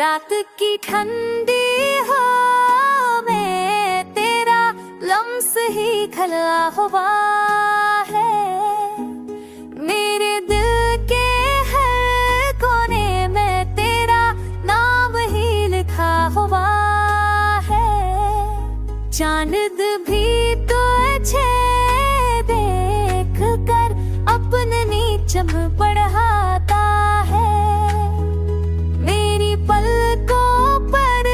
रात की ठंडी हो मैं तेरा लम्स ही खला हुआ है। मेरे दिल के हर कोने में तेरा नाम ही लिखा हुआ है। चांद भी तो अच्छे देख कर अपने नीचम पढ़ाता है। मेरी पलकों पर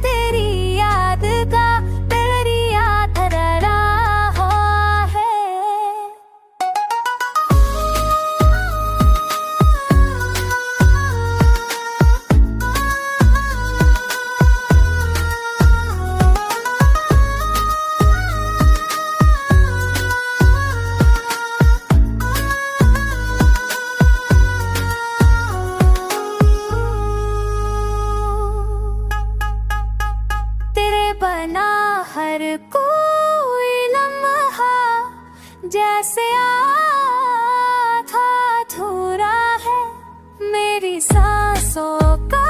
तेरी याद का दरिया ठहरा हुआ है। बना हर कोई लम्हा जैसे आधा अधूरा है। मेरी सांसों का